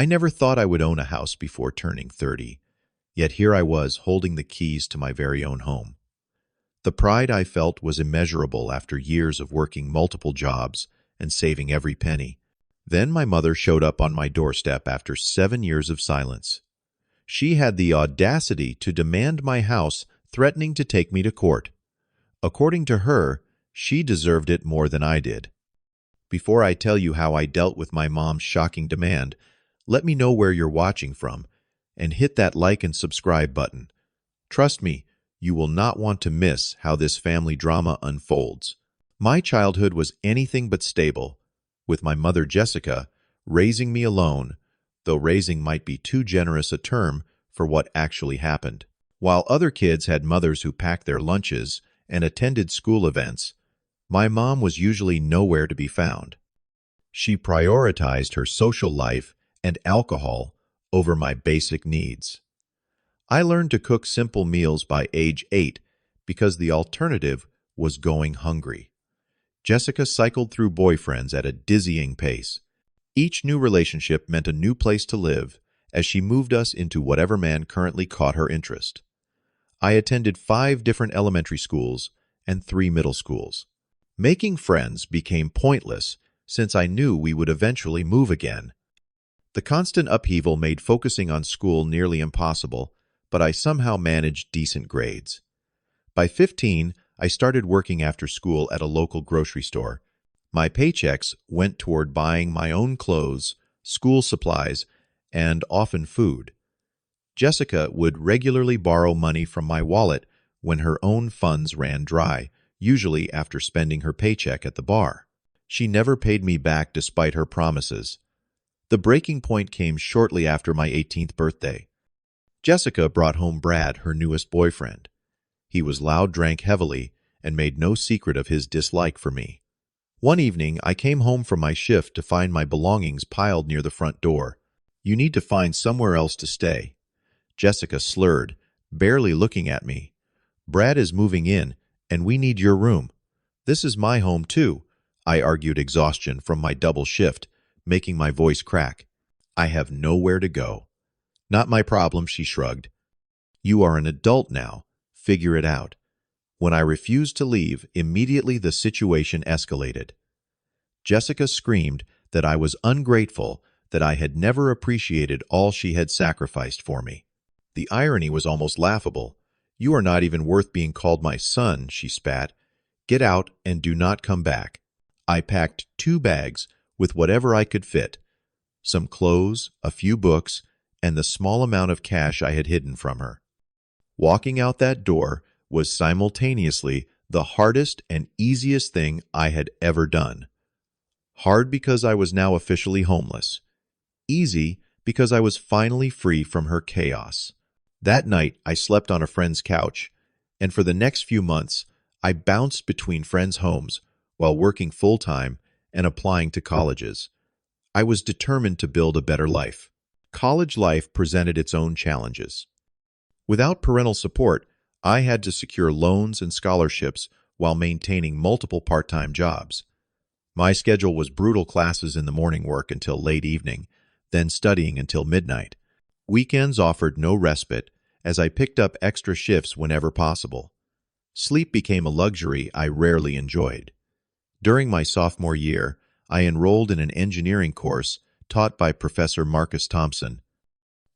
I never thought I would own a house before turning 30, yet here I was holding the keys to my very own home. The pride I felt was immeasurable after years of working multiple jobs and saving every penny. Then my mother showed up on my doorstep after 7 years of silence. She had the audacity to demand my house, threatening to take me to court. According to her, she deserved it more than I did. Before I tell you how I dealt with my mom's shocking demand, let me know where you're watching from, and hit that like and subscribe button. Trust me, you will not want to miss how this family drama unfolds. My childhood was anything but stable, with my mother Jessica raising me alone, though raising might be too generous a term for what actually happened. While other kids had mothers who packed their lunches and attended school events, my mom was usually nowhere to be found. She prioritized her social life and alcohol over my basic needs. I learned to cook simple meals by age 8 because the alternative was going hungry. Jessica cycled through boyfriends at a dizzying pace. Each new relationship meant a new place to live as she moved us into whatever man currently caught her interest. I attended 5 different elementary schools and 3 middle schools. Making friends became pointless since I knew we would eventually move again. The constant upheaval made focusing on school nearly impossible, but I somehow managed decent grades. By 15, I started working after school at a local grocery store. My paychecks went toward buying my own clothes, school supplies, and often food. Jessica would regularly borrow money from my wallet when her own funds ran dry, usually after spending her paycheck at the bar. She never paid me back despite her promises. The breaking point came shortly after my 18th birthday. Jessica brought home Brad, her newest boyfriend. He was loud, drank heavily, and made no secret of his dislike for me. One evening, I came home from my shift to find my belongings piled near the front door. "You need to find somewhere else to stay." Jessica slurred, barely looking at me. "Brad is moving in, and we need your room." "This is my home, too," I argued, exhaustion from my double shift, making my voice crack. "I have nowhere to go." "Not my problem," she shrugged. "You are an adult now. Figure it out." When I refused to leave, immediately the situation escalated. Jessica screamed that I was ungrateful, that I had never appreciated all she had sacrificed for me. The irony was almost laughable. "You are not even worth being called my son," she spat. "Get out and do not come back." I packed 2 bags with whatever I could fit, some clothes, a few books, and the small amount of cash I had hidden from her. Walking out that door was simultaneously the hardest and easiest thing I had ever done. Hard because I was now officially homeless. Easy because I was finally free from her chaos. That night, I slept on a friend's couch, and for the next few months, I bounced between friends' homes while working full-time and applying to colleges. I was determined to build a better life. College life presented its own challenges. Without parental support, I had to secure loans and scholarships while maintaining multiple part-time jobs. My schedule was brutal: classes in the morning, work until late evening, then studying until midnight. Weekends offered no respite, as I picked up extra shifts whenever possible. Sleep became a luxury I rarely enjoyed. During my sophomore year, I enrolled in an engineering course taught by Professor Marcus Thompson.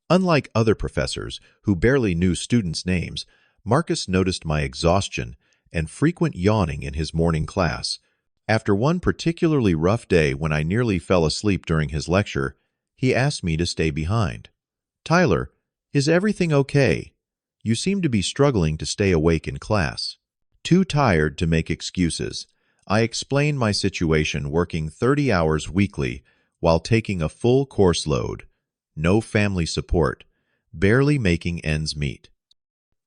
Unlike other professors who barely knew students' names, Marcus noticed my exhaustion and frequent yawning in his morning class. After one particularly rough day when I nearly fell asleep during his lecture, he asked me to stay behind. "Tyler, is everything okay? You seem to be struggling to stay awake in class." Too tired to make excuses, I explained my situation, working 30 hours weekly while taking a full course load, no family support, barely making ends meet.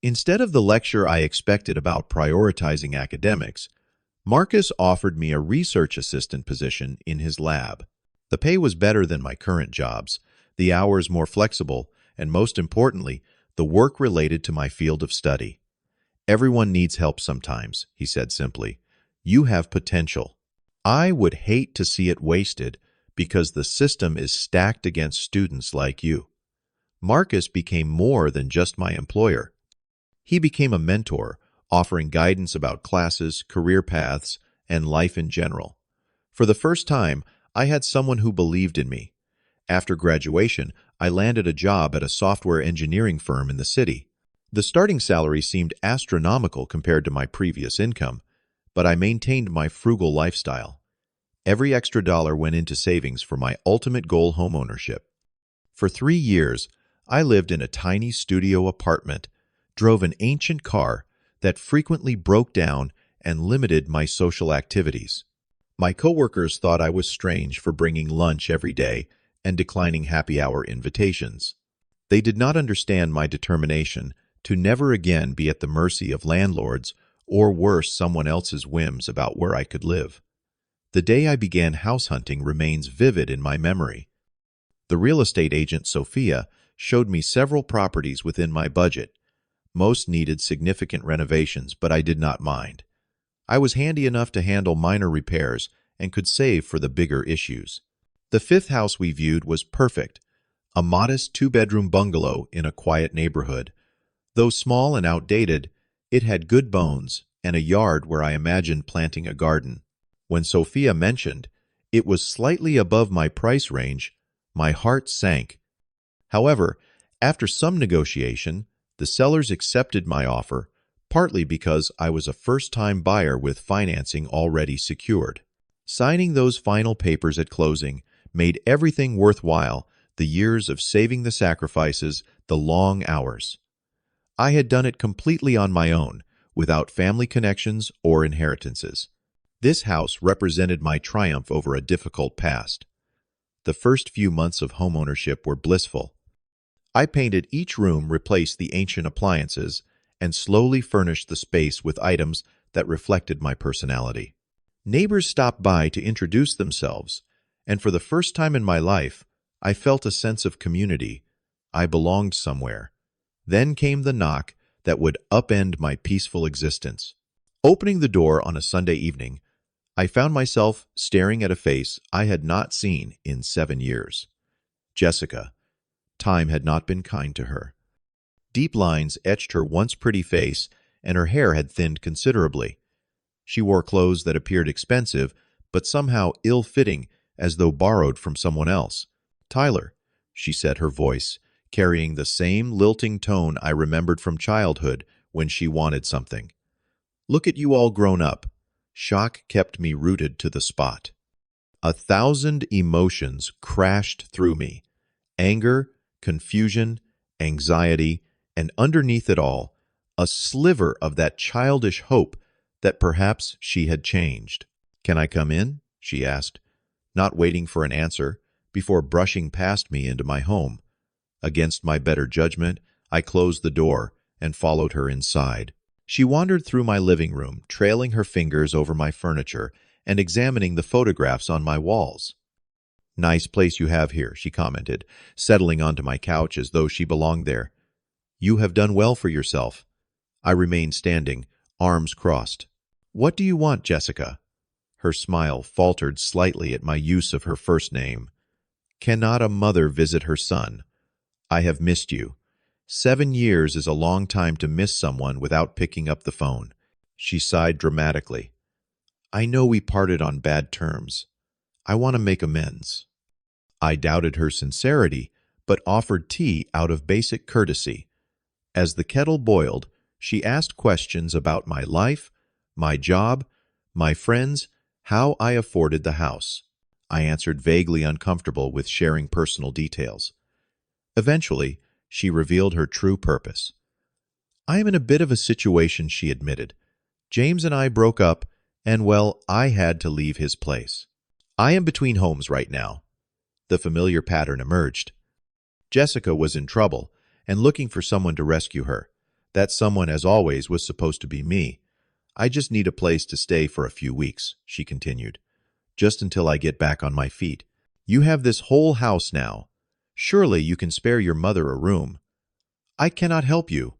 Instead of the lecture I expected about prioritizing academics, Marcus offered me a research assistant position in his lab. The pay was better than my current jobs, the hours more flexible, and most importantly, the work related to my field of study. "Everyone needs help sometimes," he said simply. "You have potential." I would hate to see it wasted because the system is stacked against students like you. Marcus became more than just my employer. He became a mentor, offering guidance about classes, career paths, and life in general. For the first time, I had someone who believed in me. After graduation, I landed a job at a software engineering firm in the city. The starting salary seemed astronomical compared to my previous income, but I maintained my frugal lifestyle. Every extra dollar went into savings for my ultimate goal, homeownership. For 3 years, I lived in a tiny studio apartment, drove an ancient car that frequently broke down and limited my social activities. My coworkers thought I was strange for bringing lunch every day and declining happy hour invitations. They did not understand my determination to never again be at the mercy of landlords or worse, someone else's whims about where I could live. The day I began house hunting remains vivid in my memory. The real estate agent, Sophia, showed me several properties within my budget. Most needed significant renovations, but I did not mind. I was handy enough to handle minor repairs and could save for the bigger issues. The fifth house we viewed was perfect, a modest two-bedroom bungalow in a quiet neighborhood. Though small and outdated, it had good bones and a yard where I imagined planting a garden. When Sophia mentioned it was slightly above my price range, my heart sank. However, after some negotiation, the sellers accepted my offer, partly because I was a first-time buyer with financing already secured. Signing those final papers at closing made everything worthwhile, the years of saving, the sacrifices, the long hours. I had done it completely on my own, without family connections or inheritances. This house represented my triumph over a difficult past. The first few months of homeownership were blissful. I painted each room, replaced the ancient appliances, and slowly furnished the space with items that reflected my personality. Neighbors stopped by to introduce themselves, and for the first time in my life, I felt a sense of community. I belonged somewhere. Then came the knock that would upend my peaceful existence. Opening the door on a Sunday evening, I found myself staring at a face I had not seen in 7 years. Jessica. Time had not been kind to her. Deep lines etched her once pretty face, and her hair had thinned considerably. She wore clothes that appeared expensive, but somehow ill-fitting, as though borrowed from someone else. "Tyler," she said, her voice carrying the same lilting tone I remembered from childhood when she wanted something. "Look at you all grown up." Shock kept me rooted to the spot. 1,000 emotions crashed through me. Anger, confusion, anxiety, and underneath it all, a sliver of that childish hope that perhaps she had changed. "Can I come in?" she asked, not waiting for an answer, before brushing past me into my home. Against my better judgment, I closed the door and followed her inside. She wandered through my living room, trailing her fingers over my furniture and examining the photographs on my walls. "Nice place you have here," she commented, settling onto my couch as though she belonged there. "You have done well for yourself." I remained standing, arms crossed. "What do you want, Jessica?" Her smile faltered slightly at my use of her first name. "Cannot a mother visit her son? I have missed you. 7 years is a long time to miss someone without picking up the phone." She sighed dramatically. "I know we parted on bad terms. I want to make amends." I doubted her sincerity, but offered tea out of basic courtesy. As the kettle boiled, she asked questions about my life, my job, my friends, how I afforded the house. I answered, vaguely uncomfortable with sharing personal details. Eventually, she revealed her true purpose. "I am in a bit of a situation," she admitted. "James and I broke up, and well, I had to leave his place. I am between homes right now." The familiar pattern emerged. Jessica was in trouble and looking for someone to rescue her. That someone, as always, was supposed to be me. "I just need a place to stay for a few weeks," she continued. "Just until I get back on my feet. You have this whole house now. Surely you can spare your mother a room." "I cannot help you."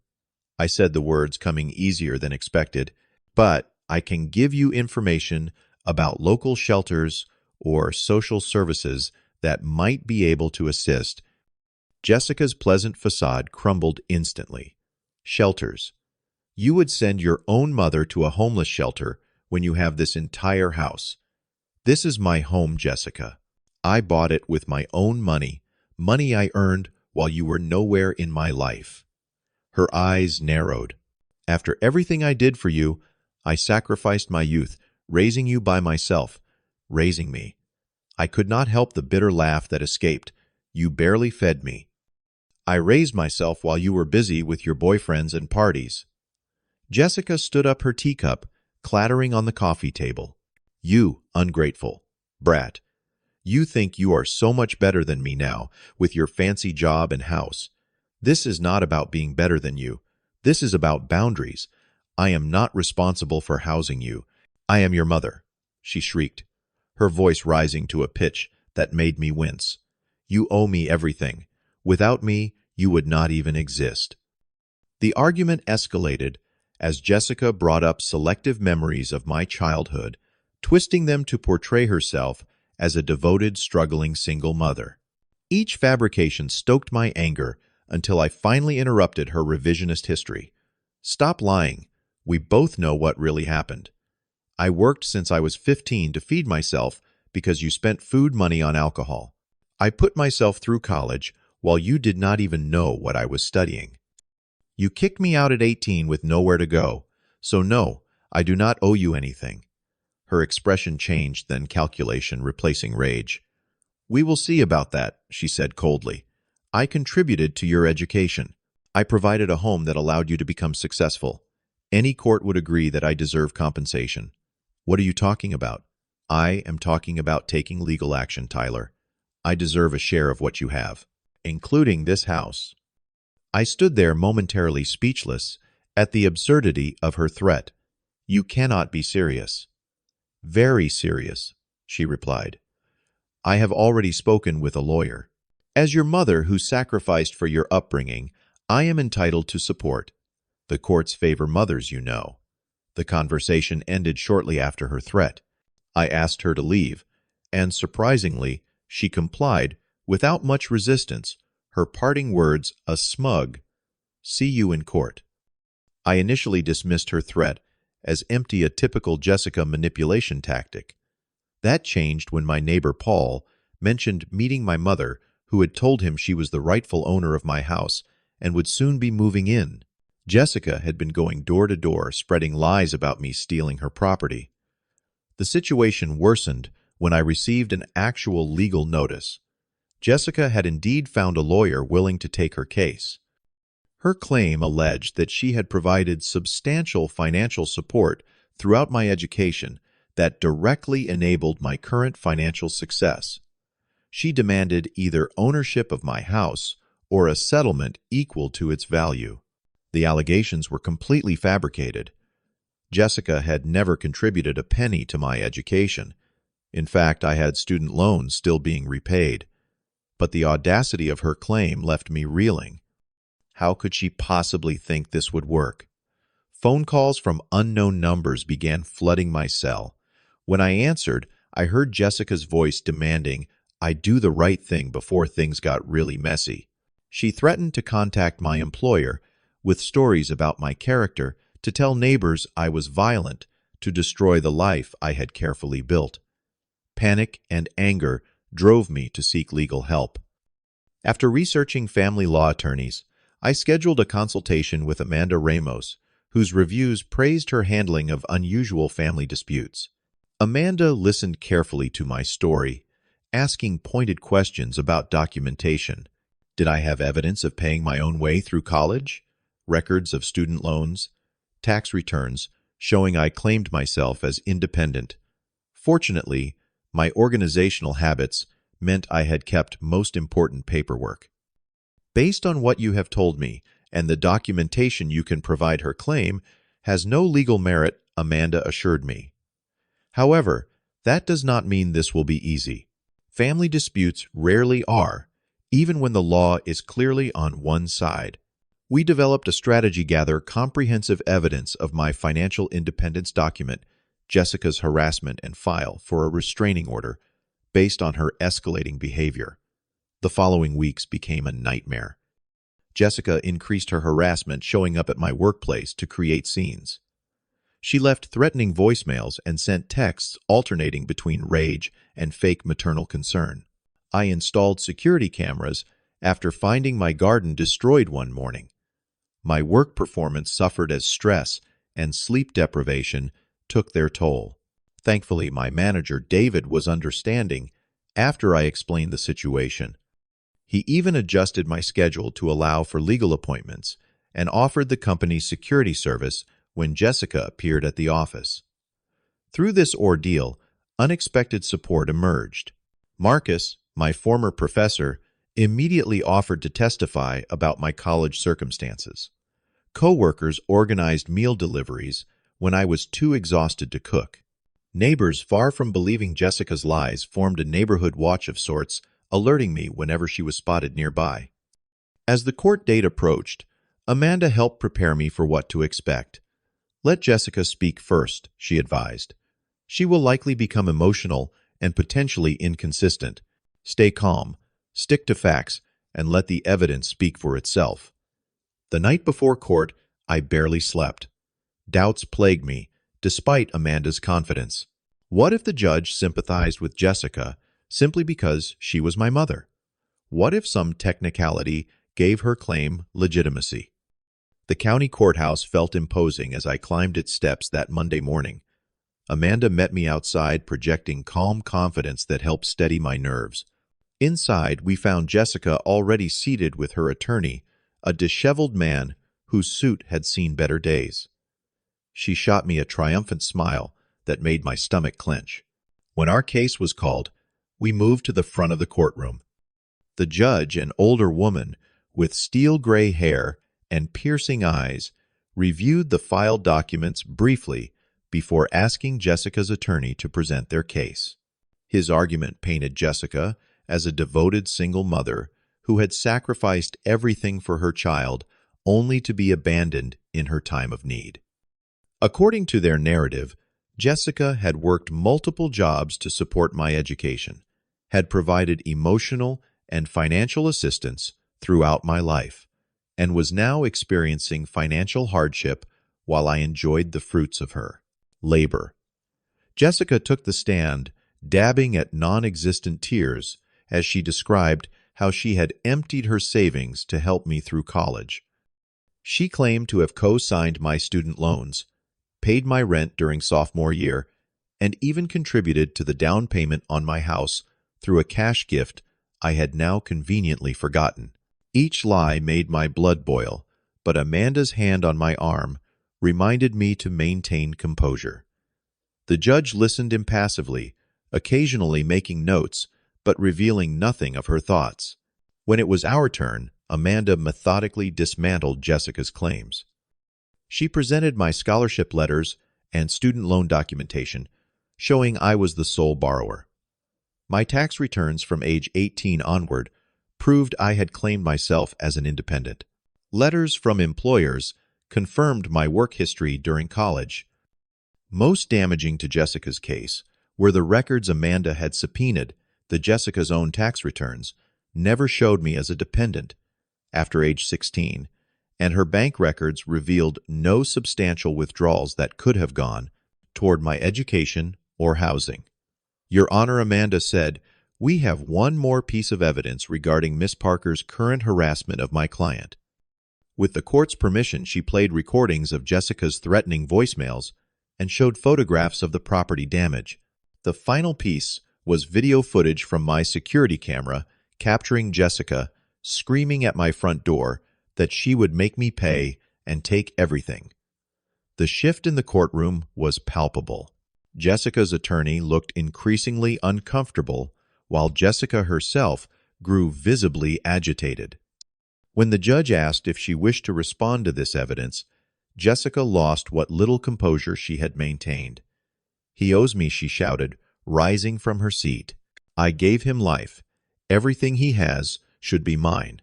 I said the words coming easier than expected, "but I can give you information about local shelters or social services that might be able to assist. Jessica's pleasant facade crumbled instantly. Shelters. You would send your own mother to a homeless shelter when you have this entire house. This is my home, Jessica. I bought it with my own money, money I earned while you were nowhere in my life. Her eyes narrowed. After everything I did for you, I sacrificed my youth, raising you by myself, raising me. I could not help the bitter laugh that escaped. You barely fed me. I raised myself while you were busy with your boyfriends and parties. Jessica stood up her teacup, clattering on the coffee table. You, ungrateful brat. You think you are so much better than me now, with your fancy job and house. This is not about being better than you. This is about boundaries. I am not responsible for housing you. I am your mother, she shrieked, her voice rising to a pitch that made me wince. You owe me everything. Without me, you would not even exist. The argument escalated as Jessica brought up selective memories of my childhood, twisting them to portray herself as a devoted, struggling single mother. Each fabrication stoked my anger until I finally interrupted her revisionist history. Stop lying. We both know what really happened. I worked since I was 15 to feed myself because you spent food money on alcohol. I put myself through college while you did not even know what I was studying. You kicked me out at 18 with nowhere to go, so no, I do not owe you anything. Her expression changed, then calculation, replacing rage. We will see about that, she said coldly. I contributed to your education. I provided a home that allowed you to become successful. Any court would agree that I deserve compensation. What are you talking about? I am talking about taking legal action, Tyler. I deserve a share of what you have, including this house. I stood there momentarily speechless at the absurdity of her threat. You cannot be serious. Very serious, she replied. I have already spoken with a lawyer. As your mother who sacrificed for your upbringing, I am entitled to support. The courts favor mothers, you know. The conversation ended shortly after her threat. I asked her to leave, and surprisingly, she complied without much resistance, her parting words a smug, "See you in court." I initially dismissed her threat as empty, a typical Jessica manipulation tactic. That changed when my neighbor Paul mentioned meeting my mother, who had told him she was the rightful owner of my house and would soon be moving in. Jessica had been going door to door, spreading lies about me stealing her property. The situation worsened when I received an actual legal notice. Jessica had indeed found a lawyer willing to take her case. Her claim alleged that she had provided substantial financial support throughout my education that directly enabled my current financial success. She demanded either ownership of my house or a settlement equal to its value. The allegations were completely fabricated. Jessica had never contributed a penny to my education. In fact, I had student loans still being repaid. But the audacity of her claim left me reeling. How could she possibly think this would work? Phone calls from unknown numbers began flooding my cell. When I answered, I heard Jessica's voice demanding I do the right thing before things got really messy. She threatened to contact my employer with stories about my character, to tell neighbors I was violent, to destroy the life I had carefully built. Panic and anger drove me to seek legal help. After researching family law attorneys, I scheduled a consultation with Amanda Ramos, whose reviews praised her handling of unusual family disputes. Amanda listened carefully to my story, asking pointed questions about documentation. Did I have evidence of paying my own way through college? Records of student loans? Tax returns showing I claimed myself as independent. Fortunately, my organizational habits meant I had kept most important paperwork. Based on what you have told me and the documentation you can provide, her claim has no legal merit, Amanda assured me. However, that does not mean this will be easy. Family disputes rarely are, even when the law is clearly on one side. We developed a strategy to gather comprehensive evidence of my financial independence, document Jessica's harassment, and file for a restraining order. based on her escalating behavior. The following weeks became a nightmare. Jessica increased her harassment, showing up at my workplace to create scenes. She left threatening voicemails and sent texts alternating between rage and fake maternal concern. I installed security cameras after finding my garden destroyed one morning. My work performance suffered as stress and sleep deprivation took their toll. Thankfully, my manager, David, was understanding after I explained the situation. He even adjusted my schedule to allow for legal appointments and offered the company's security service when Jessica appeared at the office. Through this ordeal, unexpected support emerged. Marcus, my former professor, immediately offered to testify about my college circumstances. Co-workers organized meal deliveries when I was too exhausted to cook. Neighbors, far from believing Jessica's lies, formed a neighborhood watch of sorts, alerting me whenever she was spotted nearby. As the court date approached, Amanda helped prepare me for what to expect. "Let Jessica speak first," she advised. "She will likely become emotional and potentially inconsistent. Stay calm, stick to facts, and let the evidence speak for itself." The night before court, I barely slept. Doubts plagued me, despite Amanda's confidence. What if the judge sympathized with Jessica simply because she was my mother? What if some technicality gave her claim legitimacy? The county courthouse felt imposing as I climbed its steps that Monday morning. Amanda met me outside, projecting calm confidence that helped steady my nerves. Inside, we found Jessica already seated with her attorney, a disheveled man whose suit had seen better days. She shot me a triumphant smile that made my stomach clench. When our case was called, we moved to the front of the courtroom. The judge, an older woman with steel gray hair and piercing eyes, reviewed the filed documents briefly before asking Jessica's attorney to present their case. His argument painted Jessica as a devoted single mother who had sacrificed everything for her child only to be abandoned in her time of need. According to their narrative, Jessica had worked multiple jobs to support my education, had provided emotional and financial assistance throughout my life, and was now experiencing financial hardship while I enjoyed the fruits of her labor. Jessica took the stand, dabbing at non-existent tears as she described how she had emptied her savings to help me through college. She claimed to have co-signed my student loans, paid my rent during sophomore year, and even contributed to the down payment on my house through a cash gift I had now conveniently forgotten. Each lie made my blood boil, but Amanda's hand on my arm reminded me to maintain composure. The judge listened impassively, occasionally making notes, but revealing nothing of her thoughts. When it was our turn, Amanda methodically dismantled Jessica's claims. She presented my scholarship letters and student loan documentation, showing I was the sole borrower. My tax returns from age 18 onward proved I had claimed myself as an independent. Letters from employers confirmed my work history during college. Most damaging to Jessica's case were the records Amanda had subpoenaed. Jessica's own tax returns never showed me as a dependent after age 16, and her bank records revealed no substantial withdrawals that could have gone toward my education or housing. "Your Honor," Amanda said, "we have one more piece of evidence regarding Miss Parker's current harassment of my client." With the court's permission, she played recordings of Jessica's threatening voicemails and showed photographs of the property damage. The final piece was video footage from my security camera capturing Jessica screaming at my front door that she would make me pay and take everything. The shift in the courtroom was palpable. Jessica's attorney looked increasingly uncomfortable, while Jessica herself grew visibly agitated. When the judge asked if she wished to respond to this evidence, Jessica lost what little composure she had maintained. "He owes me," she shouted, rising from her seat. "I gave him life. Everything he has should be mine.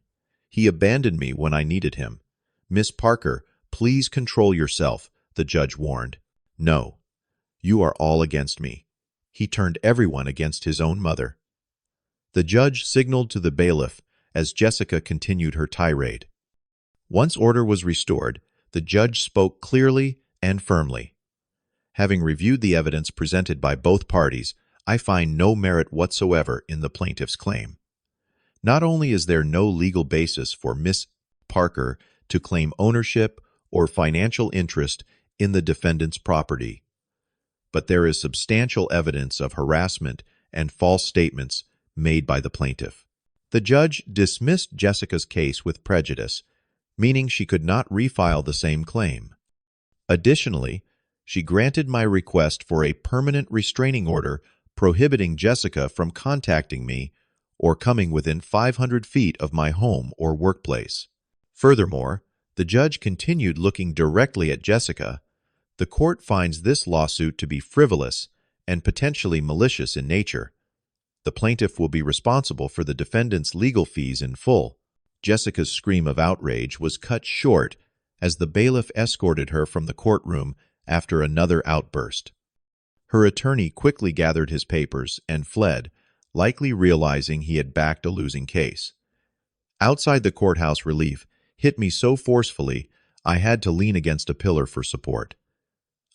He abandoned me when I needed him. Miss Parker, please control yourself," the judge warned. "No. You are all against me. He turned everyone against his own mother." The judge signaled to the bailiff as Jessica continued her tirade. Once order was restored, the judge spoke clearly and firmly. Having reviewed the evidence presented by both parties, I find no merit whatsoever in the plaintiff's claim. Not only is there no legal basis for Miss Parker to claim ownership or financial interest in the defendant's property, but there is substantial evidence of harassment and false statements made by the plaintiff. The judge dismissed Jessica's case with prejudice, meaning she could not refile the same claim. Additionally, she granted my request for a permanent restraining order prohibiting Jessica from contacting me or coming within 500 feet of my home or workplace. Furthermore, the judge continued looking directly at Jessica. The court finds this lawsuit to be frivolous and potentially malicious in nature. The plaintiff will be responsible for the defendant's legal fees in full. Jessica's scream of outrage was cut short as the bailiff escorted her from the courtroom after another outburst. Her attorney quickly gathered his papers and fled, likely realizing he had backed a losing case. Outside the courthouse, relief hit me so forcefully I had to lean against a pillar for support.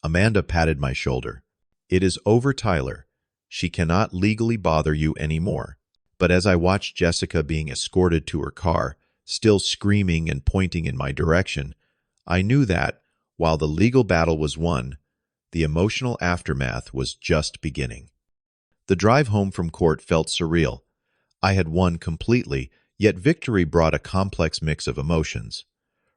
Amanda patted my shoulder. "It is over, Tyler. She cannot legally bother you anymore." But as I watched Jessica being escorted to her car, still screaming and pointing in my direction, I knew that, while the legal battle was won, the emotional aftermath was just beginning. The drive home from court felt surreal. I had won completely, yet victory brought a complex mix of emotions.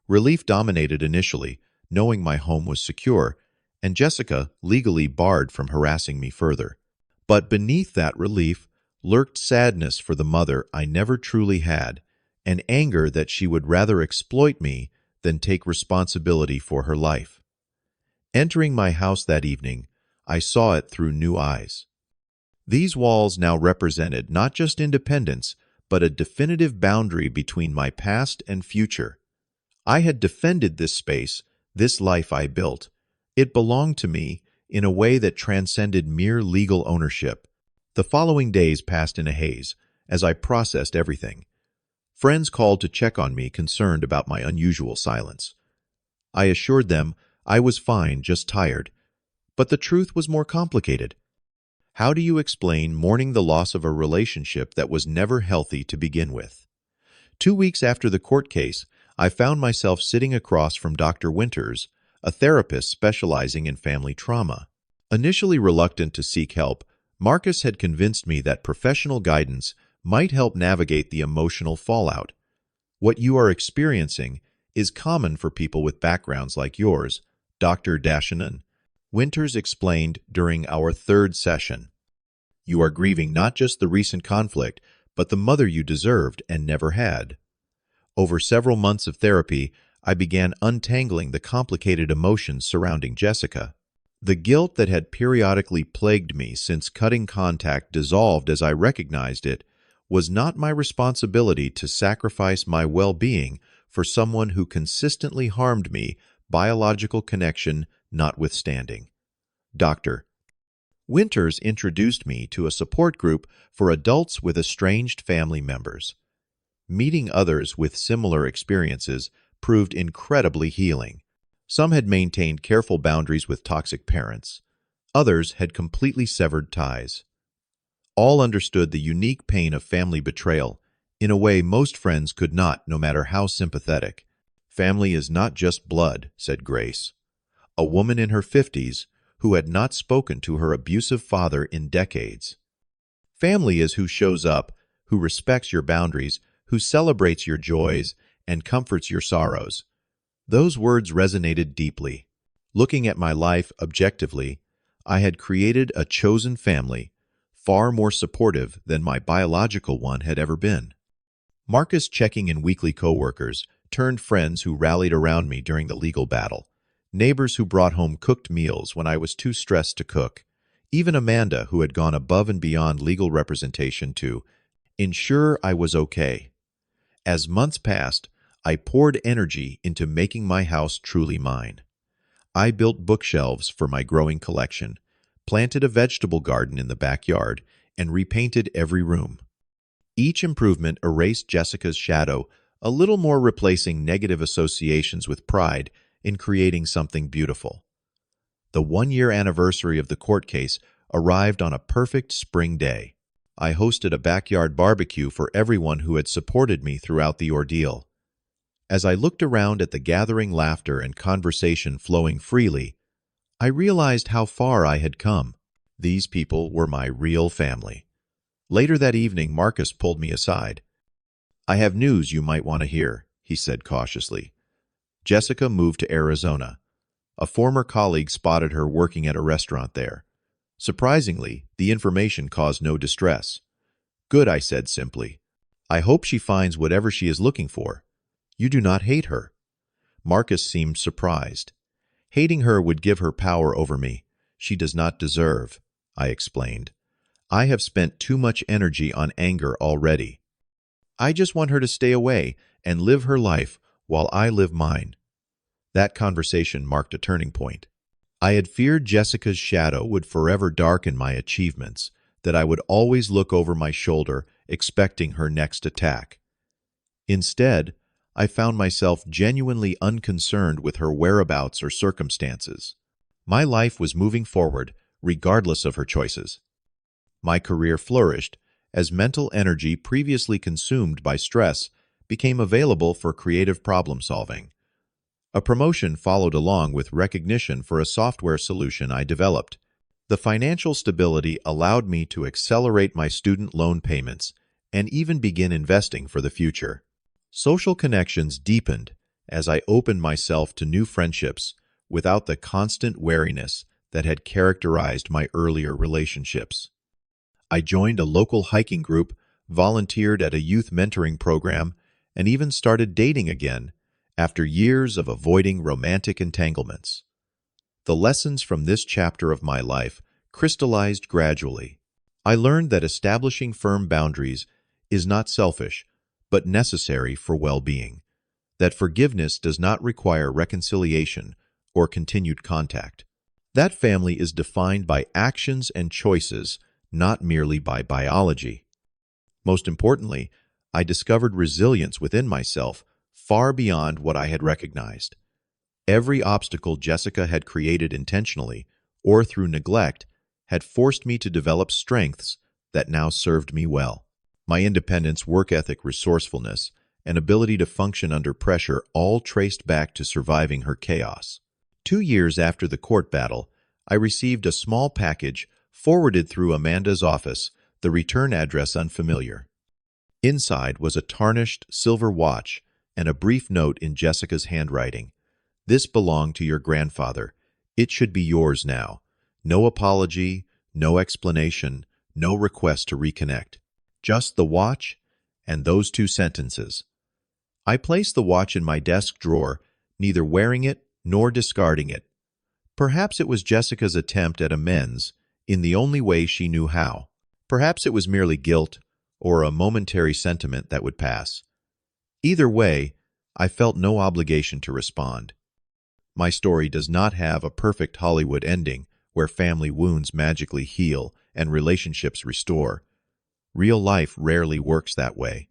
Relief dominated initially, knowing my home was secure, and Jessica legally barred from harassing me further. But beneath that relief lurked sadness for the mother I never truly had, and anger that she would rather exploit me than take responsibility for her life. Entering my house that evening, I saw it through new eyes. These walls now represented not just independence, but a definitive boundary between my past and future. I had defended this space, this life I built. It belonged to me in a way that transcended mere legal ownership. The following days passed in a haze as I processed everything. Friends called to check on me, concerned about my unusual silence. I assured them I was fine, just tired. But the truth was more complicated. How do you explain mourning the loss of a relationship that was never healthy to begin with? 2 weeks after the court case, I found myself sitting across from Dr. Winters, a therapist specializing in family trauma. Initially reluctant to seek help, Marcus had convinced me that professional guidance might help navigate the emotional fallout. "What you are experiencing is common for people with backgrounds like yours," Dr. Dashanan Winters explained during our third session. "You are grieving not just the recent conflict, but the mother you deserved and never had." Over several months of therapy, I began untangling the complicated emotions surrounding Jessica. The guilt that had periodically plagued me since cutting contact dissolved as I recognized it was not my responsibility to sacrifice my well-being for someone who consistently harmed me, biological connection notwithstanding. Dr. Winters introduced me to a support group for adults with estranged family members. Meeting others with similar experiences proved incredibly healing. Some had maintained careful boundaries with toxic parents. Others had completely severed ties. All understood the unique pain of family betrayal in a way most friends could not, no matter how sympathetic. "Family is not just blood," said Grace, a woman in her 50s who had not spoken to her abusive father in decades. "Family is who shows up, who respects your boundaries, who celebrates your joys and comforts your sorrows." Those words resonated deeply. Looking at my life objectively, I had created a chosen family, far more supportive than my biological one had ever been. Marcus checking in weekly coworkers turned friends who rallied around me during the legal battle, neighbors who brought home cooked meals when I was too stressed to cook, even Amanda, who had gone above and beyond legal representation to ensure I was okay. As months passed, I poured energy into making my house truly mine. I built bookshelves for my growing collection, planted a vegetable garden in the backyard, and repainted every room. Each improvement erased Jessica's shadow, a little more replacing negative associations with pride in creating something beautiful. The one-year anniversary of the court case arrived on a perfect spring day. I hosted a backyard barbecue for everyone who had supported me throughout the ordeal. As I looked around at the gathering laughter and conversation flowing freely, I realized how far I had come. These people were my real family. Later that evening, Marcus pulled me aside. "I have news you might want to hear," he said cautiously. "Jessica moved to Arizona. A former colleague spotted her working at a restaurant there. Surprisingly, the information caused no distress." "Good," I said simply. "I hope she finds whatever she is looking for. You do not hate her." Marcus seemed surprised. "Hating her would give her power over me. She does not deserve," I explained. "I have spent too much energy on anger already. I just want her to stay away and live her life while I live mine." That conversation marked a turning point. I had feared Jessica's shadow would forever darken my achievements, that I would always look over my shoulder expecting her next attack. Instead, I found myself genuinely unconcerned with her whereabouts or circumstances. My life was moving forward, regardless of her choices. My career flourished as mental energy previously consumed by stress became available for creative problem-solving. A promotion followed along with recognition for a software solution I developed. The financial stability allowed me to accelerate my student loan payments and even begin investing for the future. Social connections deepened as I opened myself to new friendships without the constant wariness that had characterized my earlier relationships. I joined a local hiking group, volunteered at a youth mentoring program, and even started dating again after years of avoiding romantic entanglements. The lessons from this chapter of my life crystallized gradually. I learned that establishing firm boundaries is not selfish, but necessary for well-being, that forgiveness does not require reconciliation or continued contact. That family is defined by actions and choices, not merely by biology. Most importantly, I discovered resilience within myself far beyond what I had recognized. Every obstacle Jessica had created intentionally or through neglect had forced me to develop strengths that now served me well. My independence, work ethic, resourcefulness, and ability to function under pressure all traced back to surviving her chaos. 2 years after the court battle, I received a small package forwarded through Amanda's office, the return address unfamiliar. Inside was a tarnished silver watch and a brief note in Jessica's handwriting. "This belonged to your grandfather. It should be yours now. No apology, no explanation, no request to reconnect. Just the watch and those 2 sentences." I placed the watch in my desk drawer, neither wearing it nor discarding it. Perhaps it was Jessica's attempt at amends in the only way she knew how. Perhaps it was merely guilt or a momentary sentiment that would pass. Either way, I felt no obligation to respond. My story does not have a perfect Hollywood ending where family wounds magically heal and relationships restore. Real life rarely works that way.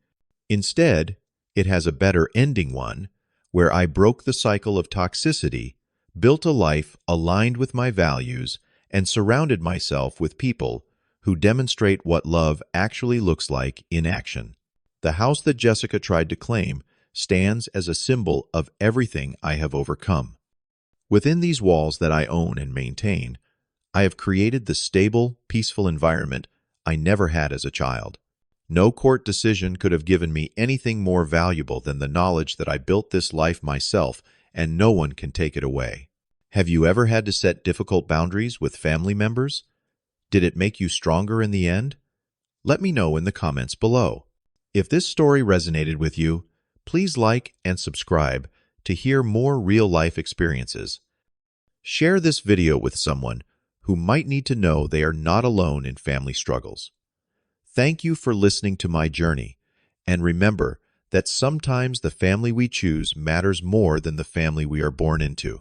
Instead, it has a better ending one, where I broke the cycle of toxicity, built a life aligned with my values, and surrounded myself with people who demonstrate what love actually looks like in action. The house that Jessica tried to claim stands as a symbol of everything I have overcome. Within these walls that I own and maintain, I have created the stable, peaceful environment I never had as a child. No court decision could have given me anything more valuable than the knowledge that I built this life myself and no one can take it away. Have you ever had to set difficult boundaries with family members? Did it make you stronger in the end? Let me know in the comments below. If this story resonated with you, please like and subscribe to hear more real-life experiences. Share this video with someone who might need to know they are not alone in family struggles. Thank you for listening to my journey, and remember that sometimes the family we choose matters more than the family we are born into.